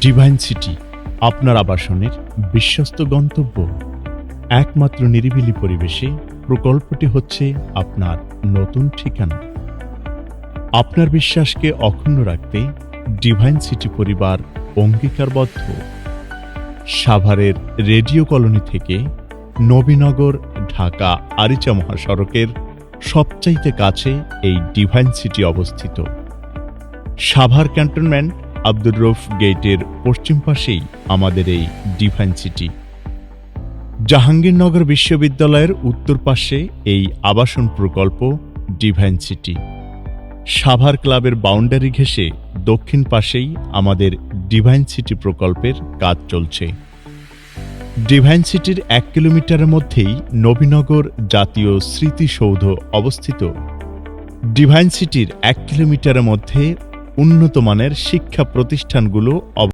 Divine city আপনার আবাসনের বিশ্বস্ত গন্তব্য। একমাত্র নিরিবিলি পরিবেশে প্রকল্পটি হচ্ছে আপনার নতুন ঠিকানা। আপনার বিশ্বাসকে অক্ষুণ্ণ রাখতে ডিভাইন সিটি পরিবার অঙ্গীকারবদ্ধ। সাভারের রেডিও কলোনি থেকে নবীনগর ঢাকা আরিচা মহাসড়কের সবচাইতে কাছে এই ডিভাইন সিটি অবস্থিত। সাভার ক্যান্টনমেন্ট আব্দুর রউফ গেটের পশ্চিম পাশেই আমাদের এই ডিভাইন সিটি। জাহাঙ্গীরনগর বিশ্ববিদ্যালয়ের উত্তর পাশে এই আবাসন প্রকল্প ডিভাইন সিটি। সাভার ক্লাবের বাউন্ডারি ঘেঁষে দক্ষিণ পাশেই আমাদের ডিভাইন সিটি প্রকল্পের কাজ চলছে। ডিভাইন সিটির 1 কিলোমিটারের মধ্যেই নবীনগর জাতীয় স্মৃতিসৌধ অবস্থিত। ডিভাইন সিটির 1 কিলোমিটারের মধ্যে উন্নত মানের শিক্ষা প্রতিষ্ঠানগুলো